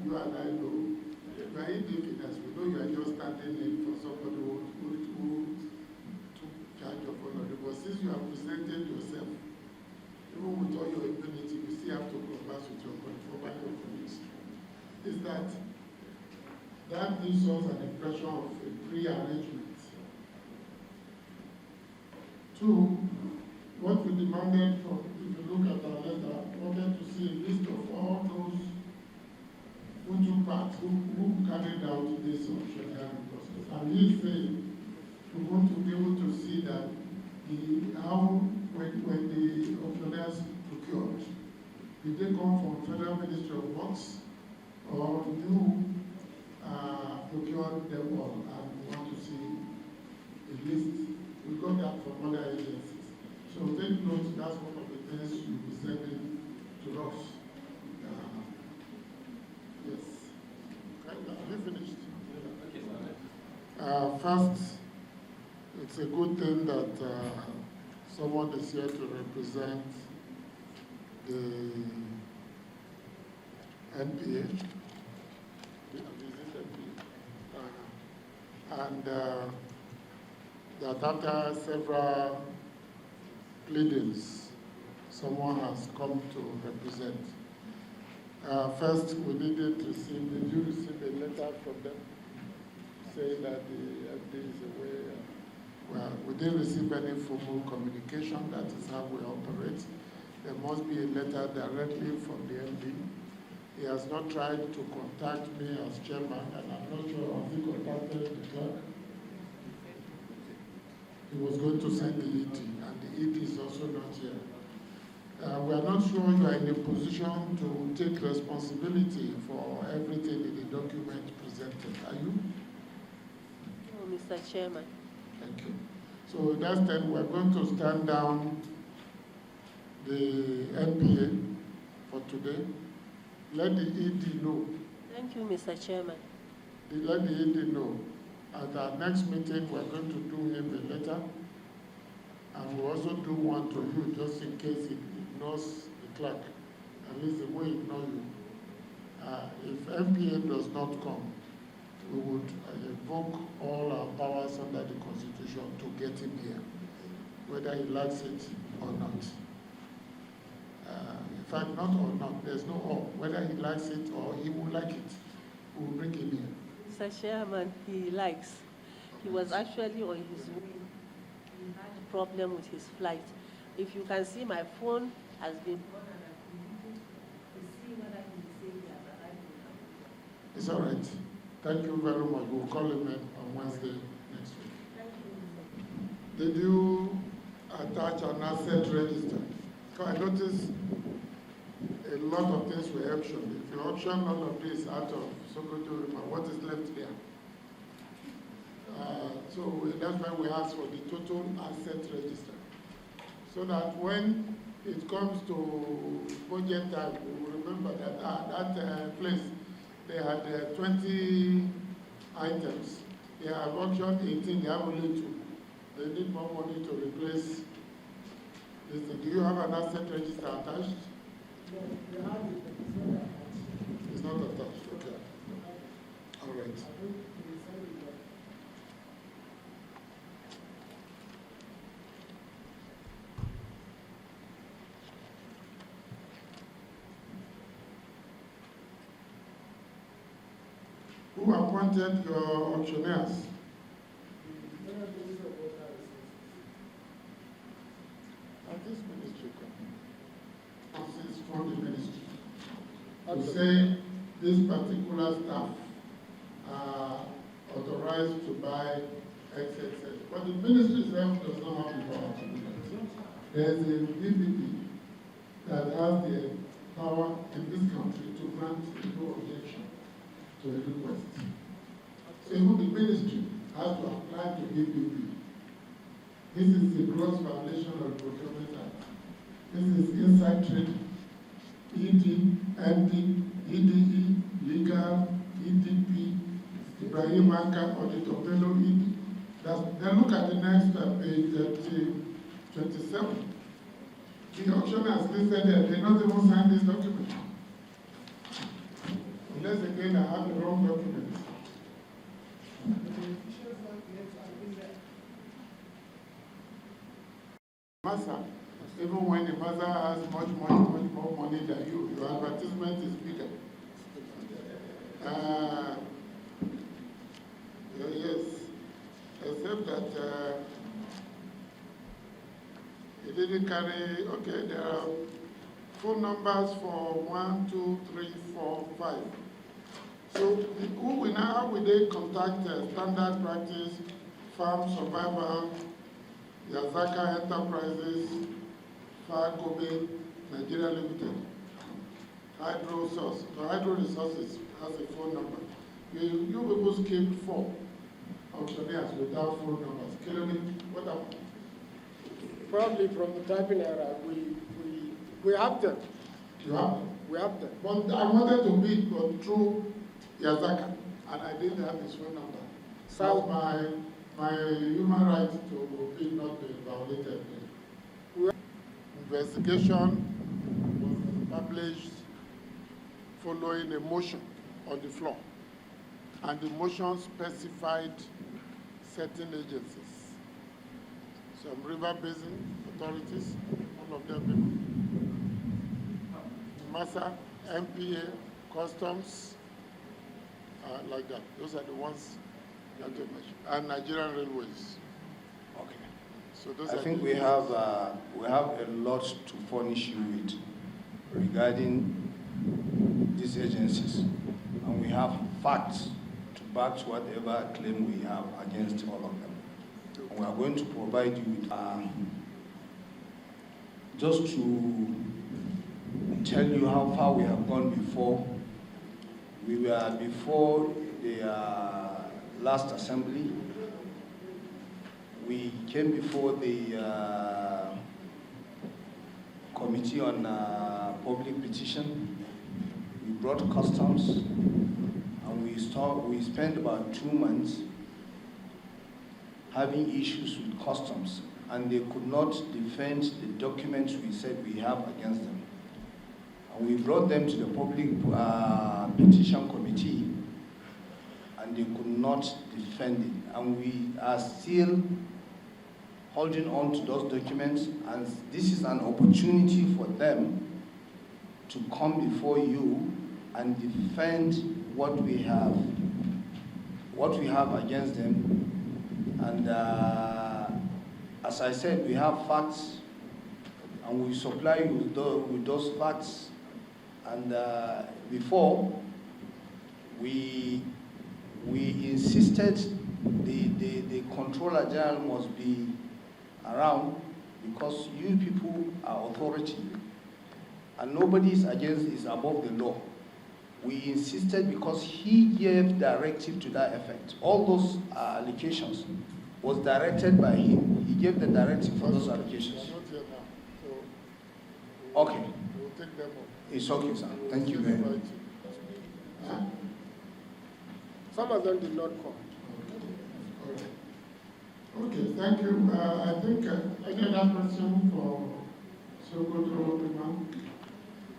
you and I know, you are indigenous. We know you are just standing in for somebody who took charge of all of it. But since you have presented yourself, even with all your immunity, you still have to converse with your former colleagues. Is that gives us an impression of a pre-arrangement. Two, what we demanded from, if you look at our letter, wanted to see a list of all those who took part, who carried out this auctioneering process. And he's saying we want to be able to see that when the auctioneers procured, did they come from Federal Ministry of Works, or you procured them all, and we want to see a list. We got that from other agencies. So take note, that's one of the things you'll be sending to us. Yes. Have you finished? First, it's a good thing that someone is here to represent the NPA. And that after several pleadings, someone has come to represent. First, we did you receive a letter from them saying that the FD is away? Well, we didn't receive any formal communication. That is how we operate. There must be a letter directly from the MD. He has not tried to contact me as chairman, and I'm not sure if he contacted the clerk. He was going to send the ED, and the ED is also not here. We are not sure you are in a position to take responsibility for everything in the document presented. Are you? No, Mr. Chairman. Thank you. So that's then we're going to stand down the NPA for today. Let the ED know. Thank you, Mr. Chairman. Let the ED know. At our next meeting, we're going to do him a letter, and we'll also do one to you, just in case he ignores the clerk. At least the way he ignores you. If NPA does not come, we would invoke all our powers under the Constitution to get him here, whether he likes it or not. In fact, not or not, there's no or. Whether he likes it or he will like it, we will bring him here. Mr. Chairman, he likes. He was actually on his way. He had a problem with his flight. If you can see, my phone has been on, and I've been looking to see whether he will say he has arrived. It's all right. Thank you very much. We'll call him in on Wednesday next week. Thank you. Did you attach an asset register? Because I noticed a lot of things were optioned. If you option all of this out of Sokoto, what is left there? So that's why we ask for the total asset register. So that when it comes to budget time, we will remember that that place, they had 20 items. They have auctioned 18, they have only 2. They need more money to replace this thing. Do you have an asset register attached? No, they have it, but It's not attached, okay. All right. Who appointed your auctioneers? This ministry consists from the ministry. To say this particular staff are authorized to buy etc. But the ministry itself does not have the power to do that. There is a VPP that has the power in this country to grant no objection to a request. So even the ministry has to apply to VPP. This is a gross violation of the Procurement Act. This is inside trade, ED, MD, EDE, legal, EDP, Ibrahim Anka, Auditor Fellow, ED. Then look at the next page 27. The auctioneers listed there, they not even sign this document. Unless again, I have the wrong document. NIMASA, even when NIMASA has much more money than you, your advertisement is bigger. Yes, except that it didn't carry, okay, there are phone numbers for 1, 2, 3, 4, 5. So how will they contact Standard Practice, Farm Survival, Yazaka Enterprises, Fargobe, Nigeria Limited, Hydro Source. So Hydro Resources has a phone number. You people skipped 4 auctioneers without phone numbers. Killing me, what happened? Probably from the typing error, we have them. You have them? We have them. But I wanted to bid through Yazaka, and I didn't have his phone number. So my human right to bid not be violated. Investigation was published following a motion on the floor, and the motion specified certain agencies, some river basin authorities, all of them, NIMASA, MPA, Customs, like that. Those are the ones that you mentioned, and Nigerian Railways. Okay. So those I are think the we have a lot to furnish you with regarding these agencies, and we have facts to back whatever claim we have against all of them. And we are going to provide you with just to tell you how far we have gone before. We were before the last assembly. We came before the Committee on Public Petition. We brought customs, and we spent about 2 months having issues with customs, and they could not defend the documents we said we have against them. And we brought them to the Public Petition Committee, and they could not defend it. And we are still holding on to those documents, and this is an opportunity for them to come before you and defend what we have against them. And as I said, we have facts, and we supply you with those facts. And before, we insisted the Controller General must be around, because you people are authority, and nobody is above the law. We insisted because he gave directive to that effect. All those allocations was directed by him. He gave the directive for those allocations. Okay. We'll take them up. It's okay, sir. Thank you very much. Some of them did not come. Okay, thank you. I think any other question for Sokoto Rima?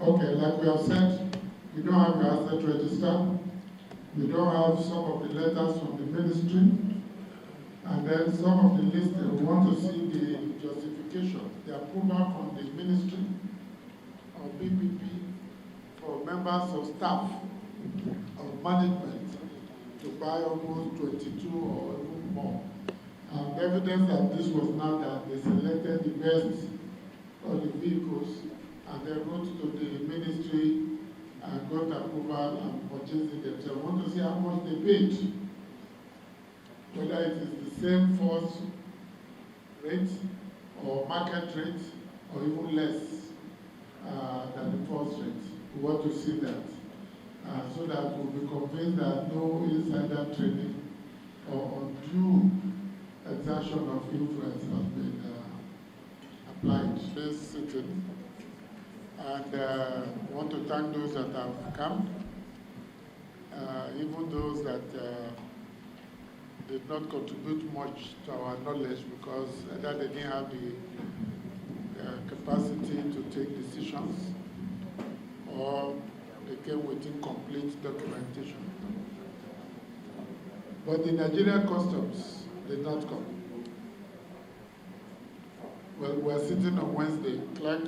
Okay, like we have said, we don't have your asset register. We don't have some of the letters from the ministry. And then some of the list, we want to see the justification, the approval from the ministry or PPP for members of staff of management to buy almost 22 or even more. And evidence that this was now that they selected the best of the vehicles and they wrote to the ministry and got approval and purchased it themselves. I want to see how much they paid. Whether it is the same force rate or market rate or even less than the force rate. We want to see that so that we'll be convinced that no insider trading or undue exertion of influence has been applied this sitting. And I want to thank those that have come, even those that did not contribute much to our knowledge because either they didn't have the capacity to take decisions or they came with incomplete documentation. But the Nigerian customs did not come. Well, we're sitting on Wednesday. Clerk,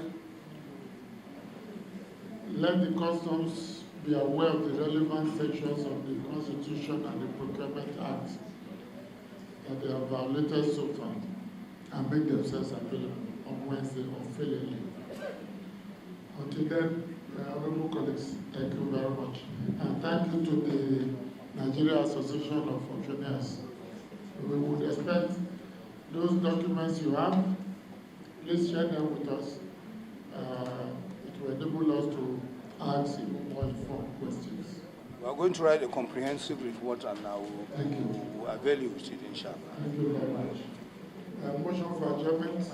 let the customs be aware of the relevant sections of the Constitution and the Procurement Act that they have violated so far, and make themselves available on Wednesday unfailingly. Until then, honorable colleagues, thank you very much. And thank you to the Nigeria Association of Auctioneers. We would expect those documents you have, please share them with us. It will enable us to ask even more informed questions. We are going to write a comprehensive report and I Thank you. will avail you with it, inshallah. Thank you very much. Motion for adjournment.